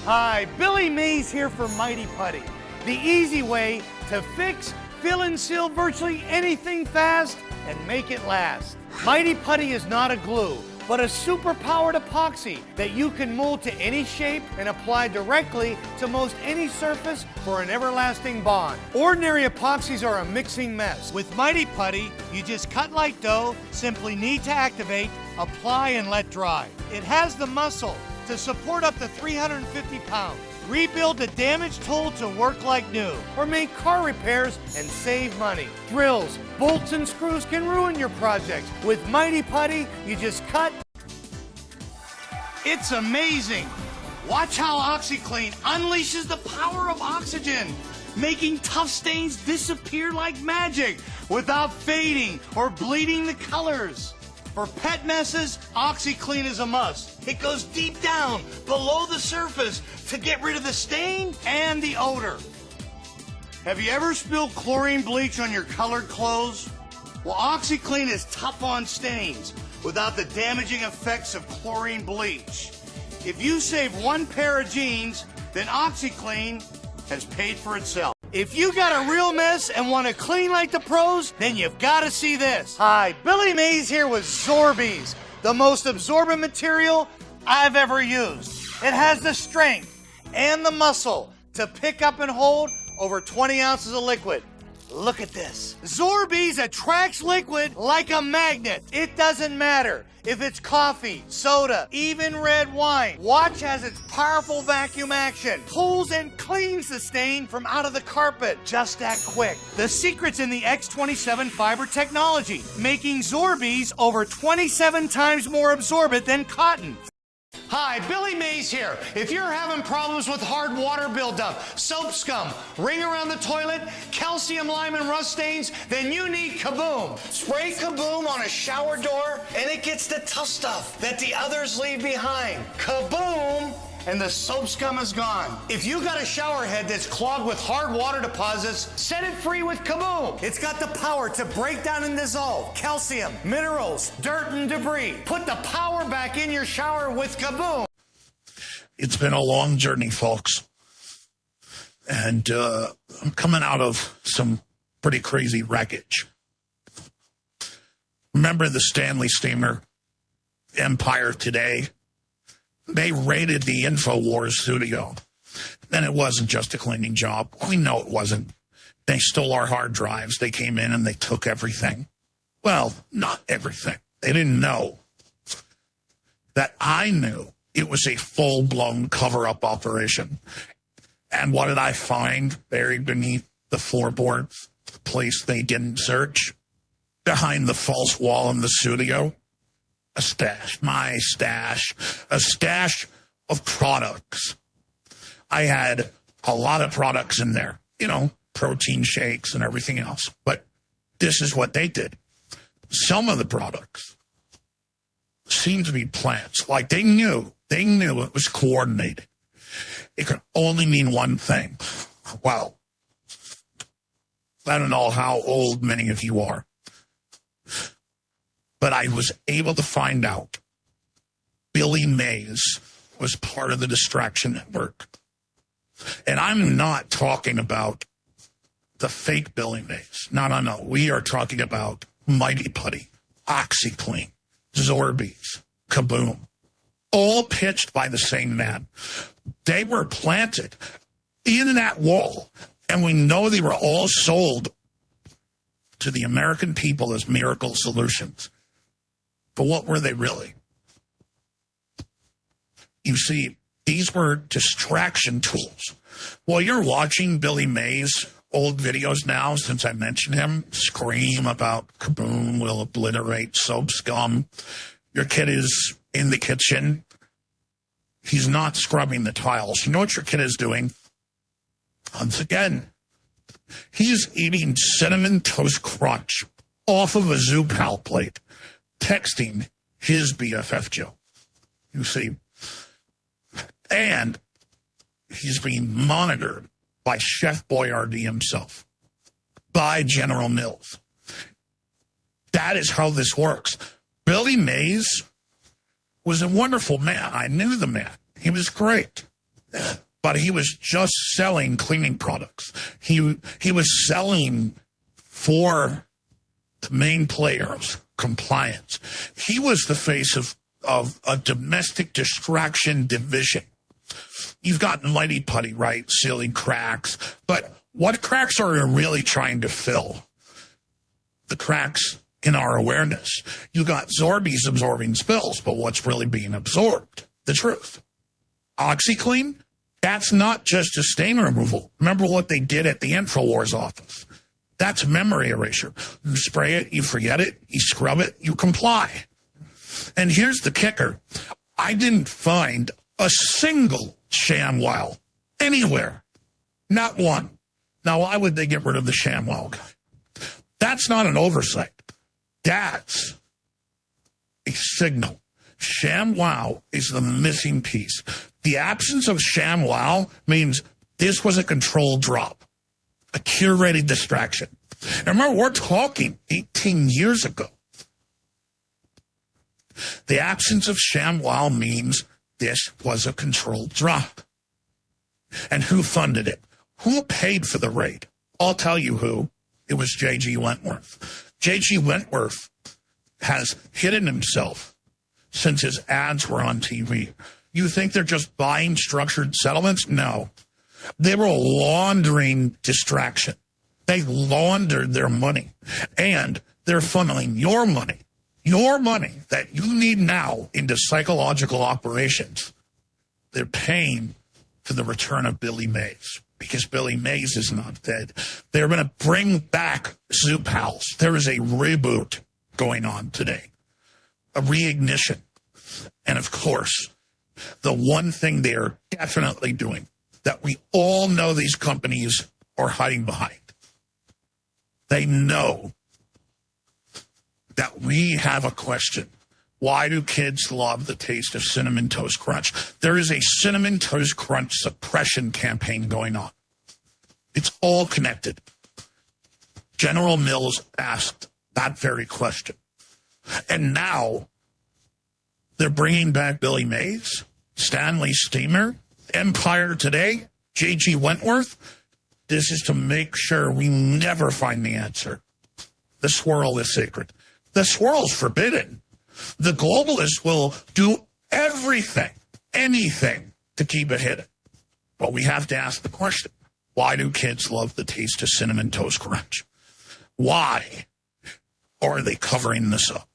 Hi, Billy Mays here for Mighty Putty, the easy way to fix, fill and seal virtually anything fast and make it last. Mighty Putty is not a glue, but a super-powered epoxy that you can mold to any shape and apply directly to most any surface for an everlasting bond. Ordinary epoxies are a mixing mess. With Mighty Putty, you just cut like dough, simply need to activate, apply, and let dry. It has the muscle to support up to 350 pounds. Rebuild the damaged tool to work like new, or make car repairs and save money. Drills, bolts, and screws can ruin your projects. With Mighty Putty, you just cut. It's amazing. Watch how OxyClean unleashes the power of oxygen, making tough stains disappear like magic without fading or bleeding the colors. For pet messes, OxyClean is a must. It goes deep down below the surface to get rid of the stain and the odor. Have you ever spilled chlorine bleach on your colored clothes? Well, OxyClean is tough on stains without the damaging effects of chlorine bleach. If you save one pair of jeans, then OxyClean has paid for itself. If you got a real mess and want to clean like the pros, then you've got to see this. Hi, Billy Mays here with Zorbees, the most absorbent material I've ever used. It has the strength and the muscle to pick up and hold over 20 ounces of liquid. Look at this. Zorbees attracts liquid like a magnet. It doesn't matter if it's coffee, soda, even red wine. Watch as its powerful vacuum action pulls and cleans the stain from out of the carpet just that quick. The secret's in the X27 fiber technology, making Zorbees over 27 times more absorbent than cotton. Hi, Billy Mays here. If you're having problems with hard water buildup, soap scum, ring around the toilet, calcium, lime, and rust stains, then you need Kaboom. Spray Kaboom on a shower door, and it gets the tough stuff that the others leave behind. Kaboom! And the soap scum is gone. If you got a shower head that's clogged with hard water deposits, set it free with Kaboom. It's got the power to break down and dissolve calcium, minerals, dirt, and debris. Put the power back in your shower with Kaboom. It's been a long journey, folks. And I'm coming out of some pretty crazy wreckage. Remember the Stanley Steamer, Empire Today? They raided the InfoWars studio. Then it wasn't just a cleaning job. We know it wasn't. They stole our hard drives. They came in and they took everything. Well, not everything. They didn't know that I knew it was a full-blown cover-up operation. And what did I find buried beneath the floorboards, the place they didn't search? Behind the false wall in the studio? A stash, my stash, a stash of products. I had a lot of products in there, you know, protein shakes and everything else. But this is what they did. Some of the products seemed to be plants. Like they knew it was coordinated. It could only mean one thing. Wow. I don't know how old many of you are. But I was able to find out Billy Mays was part of the distraction network. And I'm not talking about the fake Billy Mays. No. We are talking about Mighty Putty, OxyClean, Zorbees, Kaboom, all pitched by the same man. They were planted in that wall, and we know they were all sold to the American people as miracle solutions. But what were they really? You see, these were distraction tools. While you're watching Billy Mays' old videos now, since I mentioned him, scream about Kaboom will obliterate soap scum. Your kid is in the kitchen. He's not scrubbing the tiles. You know what your kid is doing? Once again, he's eating Cinnamon Toast Crunch off of a Zoo Pal plate, texting his BFF Joe. You see, and he's being monitored by Chef Boyardee himself, by General Mills. That is how this works. Billy Mays was a wonderful man. I knew the man. He was great. But he was just selling cleaning products. He was selling for the main players, compliance. He was the face of a domestic distraction division. You've got Mighty Putty, right, sealing cracks. But what cracks are you really trying to fill? The cracks in our awareness. You got Zorbies absorbing spills, but what's really being absorbed? The truth. OxyClean, that's not just a stain removal. Remember what they did at the InfoWars office. That's memory erasure. You spray it, you forget it, you scrub it, you comply. And here's the kicker. I didn't find a single ShamWow anywhere. Not one. Now, why would they get rid of the ShamWow guy? That's not an oversight. That's a signal. ShamWow is the missing piece. The absence of ShamWow means this was a controlled drop, a curated distraction. And remember, we're talking 18 years ago. The absence of ShamWow means this was a controlled drop. And who funded it? Who paid for the raid? I'll tell you who. It was J.G. Wentworth. J.G. Wentworth has hidden himself since his ads were on TV. You think they're just buying structured settlements? No. They were laundering distraction. They laundered their money. And they're funneling your money that you need now into psychological operations. They're paying for the return of Billy Mays because Billy Mays is not dead. They're going to bring back Zoo Pals. There is a reboot going on today, a reignition. And of course, the one thing they're definitely doing that we all know these companies are hiding behind. They know that we have a question. Why do kids love the taste of Cinnamon Toast Crunch? There is a Cinnamon Toast Crunch suppression campaign going on. It's all connected. General Mills asked that very question. And now they're bringing back Billy Mays, Stanley Steamer, Empire Today, J.G. Wentworth. This is to make sure we never find the answer. The swirl is sacred. The swirl's forbidden. The globalists will do everything, anything to keep it hidden. But we have to ask the question, why do kids love the taste of Cinnamon Toast Crunch? Why are they covering this up?